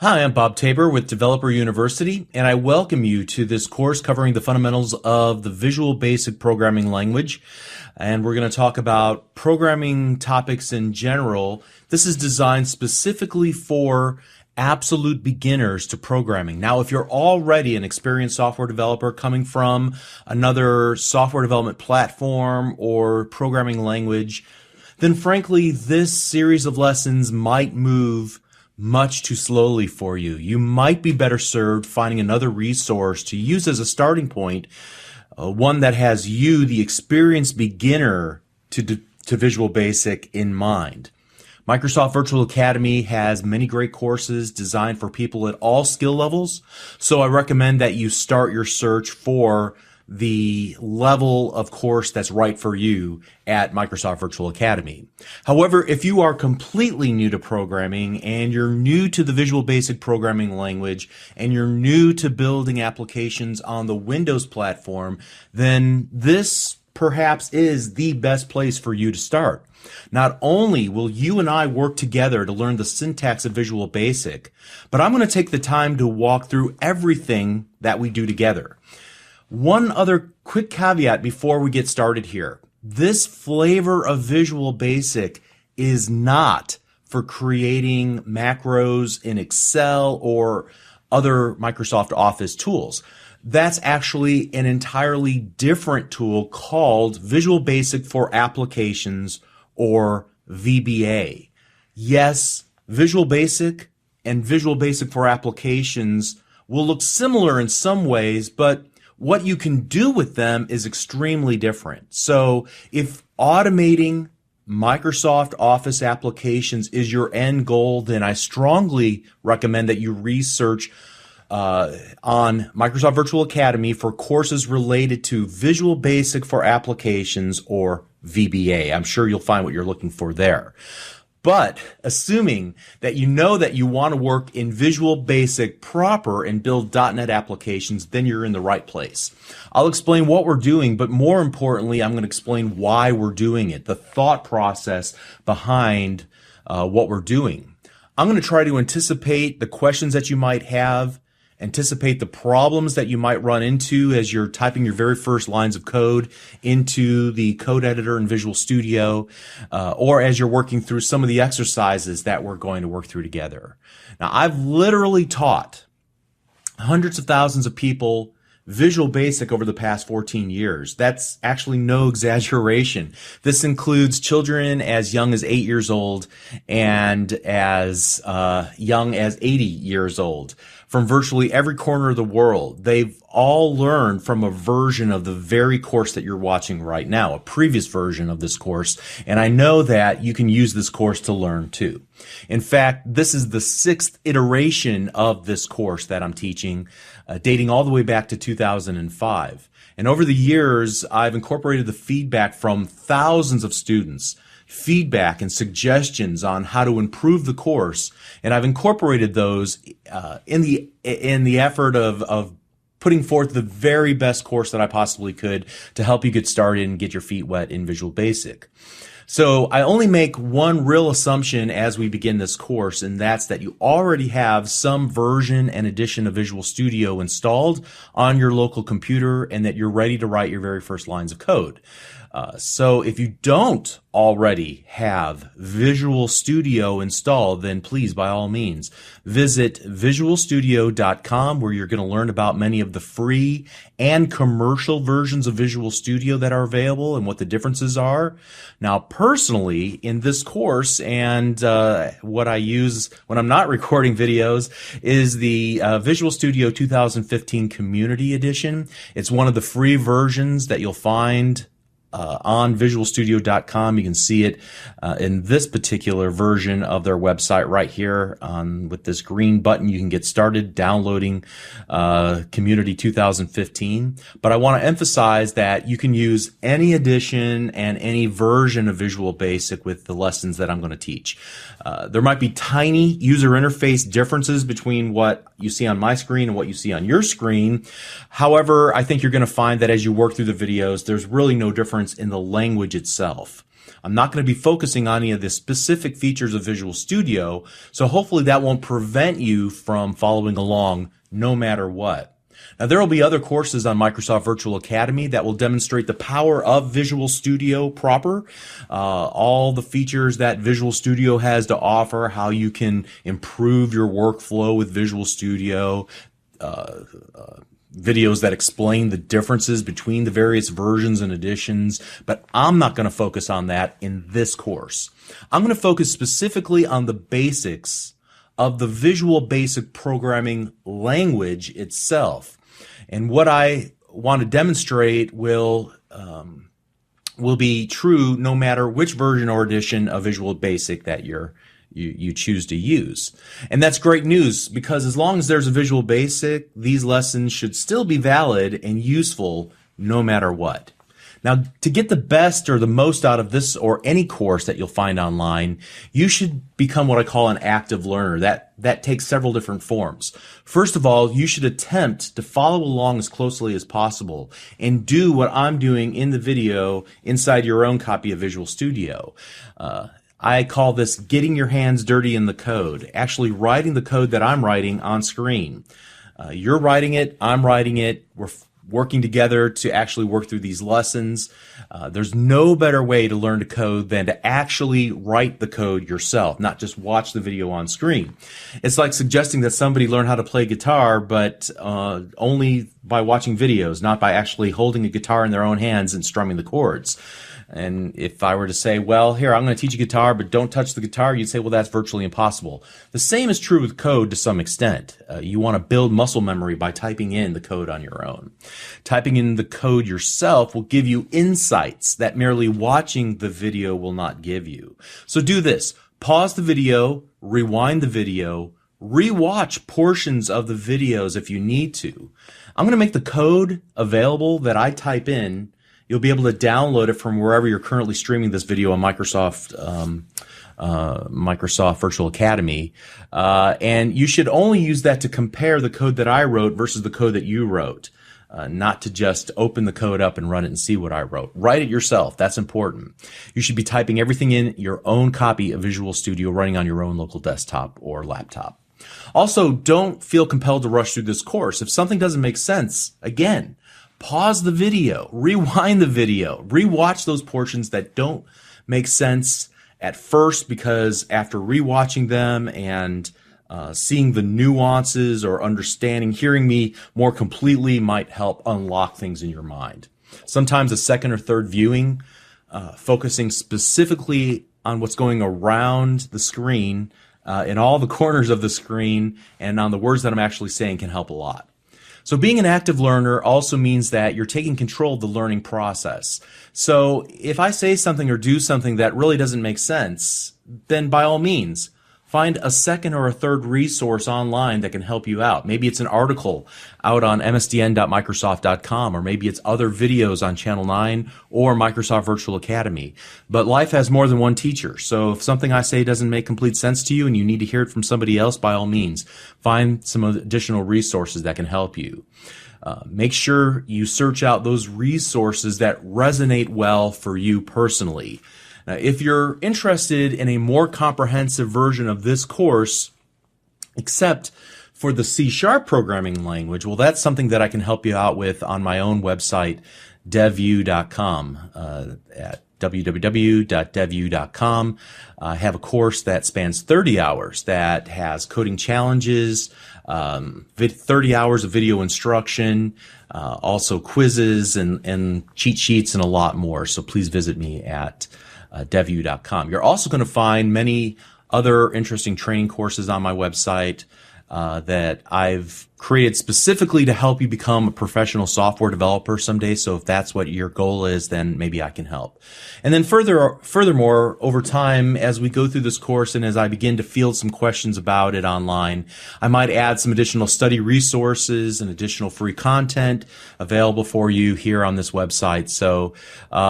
Hi, I'm Bob Tabor with Developer University, and I welcome you to this course covering the fundamentals of the Visual Basic Programming Language. And we're going to talk about programming topics in general. This is designed specifically for absolute beginners to programming. Now, if you're already an experienced software developer coming from another software development platform or programming language, then frankly, this series of lessons might move much too slowly for you. You might be better served finding another resource to use as a starting point, one that has you, the experienced beginner, to Visual Basic in mind. Microsoft Virtual Academy has many great courses designed for people at all skill levels, so I recommend that you start your search for the level of course that's right for you at Microsoft Virtual Academy. However, if you are completely new to programming and you're new to the Visual Basic programming language and you're new to building applications on the Windows platform, then this perhaps is the best place for you to start. Not only will you and I work together to learn the syntax of Visual Basic, but I'm going to take the time to walk through everything that we do together. One other quick caveat before we get started here. This flavor of Visual Basic is not for creating macros in Excel or other Microsoft Office tools. That's actually an entirely different tool called Visual Basic for Applications, or VBA. Yes, Visual Basic and Visual Basic for Applications will look similar in some ways, but what you can do with them is extremely different. So if automating Microsoft Office applications is your end goal, then I strongly recommend that you research on Microsoft Virtual Academy for courses related to Visual Basic for Applications, or VBA. I'm sure you'll find what you're looking for there. But assuming that you know that you want to work in Visual Basic proper and build .NET applications, then you're in the right place. I'll explain what we're doing, but more importantly, I'm going to explain why we're doing it, the thought process behind what we're doing. I'm going to try to anticipate the questions that you might have, anticipate the problems that you might run into as you're typing your very first lines of code into the code editor in Visual Studio, or as you're working through some of the exercises that we're going to work through together. Now, I've literally taught hundreds of thousands of people Visual Basic over the past 14 years. That's actually no exaggeration. This includes children as young as 8 years old and as young as 80 years old. From virtually every corner of the world, they've all learned from a version of the very course that you're watching right now, a previous version of this course, and I know that you can use this course to learn too. In fact, this is the 6th iteration of this course that I'm teaching, dating all the way back to 2005. And over the years, I've incorporated the feedback from thousands of students, feedback and suggestions on how to improve the course, and I've incorporated those in the effort of putting forth the very best course that I possibly could to help you get started and get your feet wet in Visual Basic. So I only make one real assumption as we begin this course, and that's that you already have some version and edition of Visual Studio installed on your local computer and that you're ready to write your very first lines of code. So if you don't already have Visual Studio installed, then please, by all means, visit visualstudio.com, where you're going to learn about many of the free and commercial versions of Visual Studio that are available and what the differences are. Now, personally, in this course, and what I use when I'm not recording videos, is the Visual Studio 2015 Community Edition. It's one of the free versions that you'll find on visualstudio.com. You can see it in this particular version of their website right here with this green button. You can get started downloading Community 2015. But I want to emphasize that you can use any edition and any version of Visual Basic with the lessons that I'm going to teach. There might be tiny user interface differences between what you see on my screen and what you see on your screen. However, I think you're going to find that as you work through the videos, there's really no difference difference in the language itself. I'm not going to be focusing on any of the specific features of Visual Studio, so hopefully that won't prevent you from following along no matter what. Now, there will be other courses on Microsoft Virtual Academy that will demonstrate the power of Visual Studio proper, all the features that Visual Studio has to offer, how you can improve your workflow with Visual Studio, videos that explain the differences between the various versions and editions, but I'm not going to focus on that in this course. I'm going to focus specifically on the basics of the Visual Basic programming language itself. And what I want to demonstrate will be true no matter which version or edition of Visual Basic that you choose to use. And that's great news, because as long as there's a Visual Basic, these lessons should still be valid and useful no matter what. Now, to get the best or the most out of this or any course that you'll find online, you should become what I call an active learner. That takes several different forms. First of all, you should attempt to follow along as closely as possible and do what I'm doing in the video inside your own copy of Visual Studio. I call this getting your hands dirty in the code, actually writing the code that I'm writing on screen. You're writing it, I'm writing it, we're working together to actually work through these lessons. There's no better way to learn to code than to actually write the code yourself, not just watch the video on screen. It's like suggesting that somebody learn how to play guitar, but only by watching videos, not by actually holding a guitar in their own hands and strumming the chords. And if I were to say, well, here, I'm going to teach you guitar, but don't touch the guitar, you'd say, well, that's virtually impossible. The same is true with code to some extent. You want to build muscle memory by typing in the code on your own. Typing in the code yourself will give you insights that merely watching the video will not give you. So do this. Pause the video, rewind the video, rewatch portions of the videos if you need to. I'm going to make the code available that I type in. You'll be able to download it from wherever you're currently streaming this video on Microsoft Virtual Academy. And you should only use that to compare the code that I wrote versus the code that you wrote, not to just open the code up and run it and see what I wrote. Write it yourself. That's important. You should be typing everything in your own copy of Visual Studio running on your own local desktop or laptop. Also, don't feel compelled to rush through this course. If something doesn't make sense, again, pause the video, rewind the video, rewatch those portions that don't make sense at first, because after rewatching them and seeing the nuances or understanding, hearing me more completely might help unlock things in your mind. Sometimes a second or third viewing, focusing specifically on what's going around the screen, in all the corners of the screen, and on the words that I'm actually saying can help a lot. So being an active learner also means that you're taking control of the learning process. So if I say something or do something that really doesn't make sense, then by all means, find a second or a third resource online that can help you out. Maybe it's an article out on msdn.microsoft.com, or maybe it's other videos on Channel 9 or Microsoft Virtual Academy. But life has more than one teacher. So if something I say doesn't make complete sense to you and you need to hear it from somebody else, by all means, find some additional resources that can help you. Make sure you search out those resources that resonate well for you personally. Now, if you're interested in a more comprehensive version of this course, except for the C# programming language, well, that's something that I can help you out with on my own website, devu.com, at www.devu.com. I have a course that spans 30 hours that has coding challenges, 30 hours of video instruction, also quizzes and cheat sheets and a lot more. So please visit me at devu.com. You're also going to find many other interesting training courses on my website that I've created specifically to help you become a professional software developer someday. So if that's what your goal is, then maybe I can help. And then furthermore, over time, as we go through this course and as I begin to field some questions about it online, I might add some additional study resources and additional free content available for you here on this website. So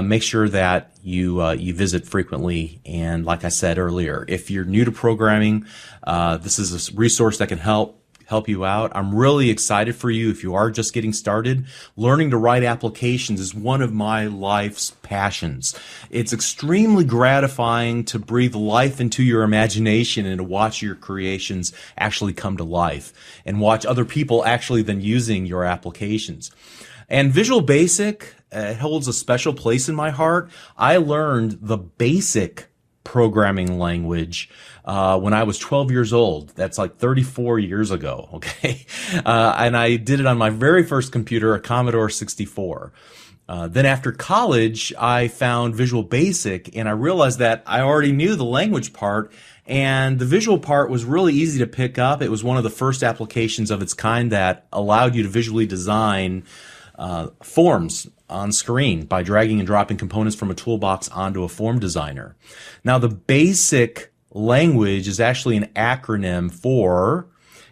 make sure that you visit frequently. And like I said earlier, if you're new to programming, this is a resource that can help help you out. I'm really excited for you if you are just getting started. Learning to write applications is one of my life's passions. It's extremely gratifying to breathe life into your imagination and to watch your creations actually come to life and watch other people actually then using your applications. And Visual Basic holds a special place in my heart. I learned the basic programming language when I was 12 years old. That's like 34 years ago, okay? And I did it on my very first computer, a Commodore 64. Then after college, I found Visual Basic, and I realized that I already knew the language part, and the visual part was really easy to pick up. It was one of the first applications of its kind that allowed you to visually design forms on screen by dragging and dropping components from a toolbox onto a form designer. Now, the basic language is actually an acronym for,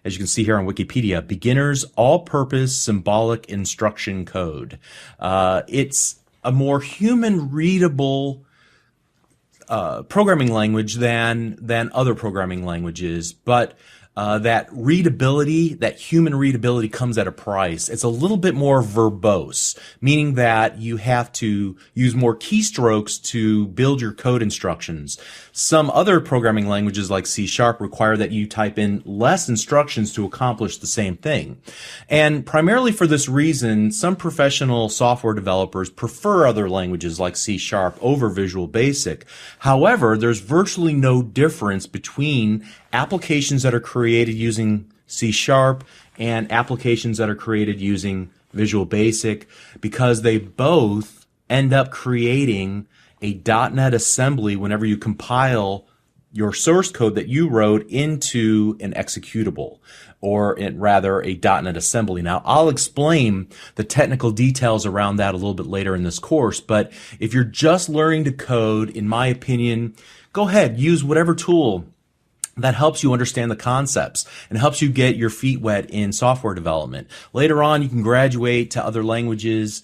as you can see here on Wikipedia, Beginner's All-Purpose Symbolic Instruction Code. It's a more human-readable programming language than other programming languages, but that readability, that human readability, comes at a price. It's a little bit more verbose, meaning that you have to use more keystrokes to build your code instructions. Some other programming languages like C# require that you type in less instructions to accomplish the same thing. And primarily for this reason, some professional software developers prefer other languages like C# over Visual Basic. However, there's virtually no difference between applications that are created using C# and applications that are created using Visual Basic, because they both end up creating a .NET assembly whenever you compile your source code that you wrote into an executable, or rather a .NET assembly. Now, I'll explain the technical details around that a little bit later in this course, but if you're just learning to code, in my opinion, go ahead, use whatever tool that helps you understand the concepts and helps you get your feet wet in software development. Later on, you can graduate to other languages,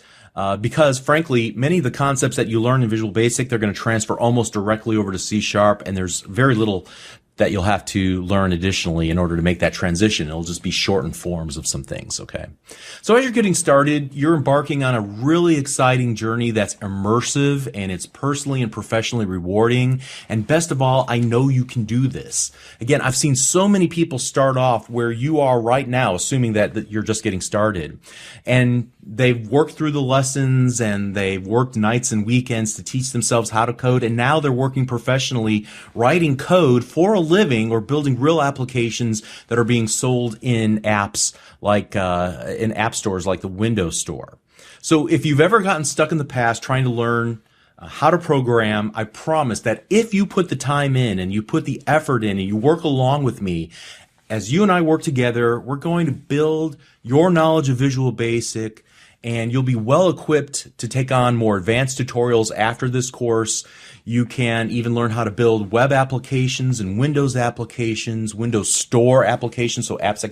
because frankly, many of the concepts that you learn in Visual Basic, they're going to transfer almost directly over to C#, and there's very little that you'll have to learn additionally in order to make that transition. It'll just be shortened forms of some things, okay? So as you're getting started, you're embarking on a really exciting journey that's immersive, and it's personally and professionally rewarding. And best of all, I know you can do this. Again, I've seen so many people start off where you are right now, assuming that you're just getting started. And they've worked through the lessons, and they've worked nights and weekends to teach themselves how to code, and now they're working professionally writing code for a living or building real applications that are being sold in apps like in app stores like the Windows Store. So if you've ever gotten stuck in the past trying to learn how to program, I promise that if you put the time in and you put the effort in and you work along with me, as you and I work together, we're going to build your knowledge of Visual Basic, and you'll be well equipped to take on more advanced tutorials after this course. You can even learn how to build web applications and Windows applications, Windows Store applications, so apps that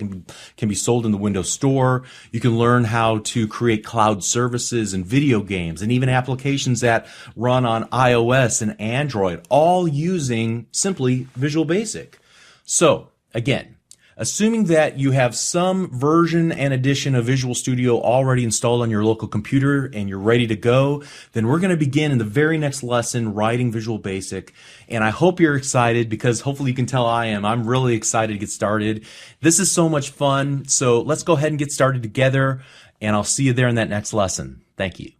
can be sold in the Windows Store. You can learn how to create cloud services and video games, and even applications that run on iOS and Android, all using simply Visual Basic. So, again, assuming that you have some version and edition of Visual Studio already installed on your local computer and you're ready to go, then we're going to begin in the very next lesson writing Visual Basic. And I hope you're excited, because hopefully you can tell I am. I'm really excited to get started. This is so much fun. So let's go ahead and get started together, and I'll see you there in that next lesson. Thank you.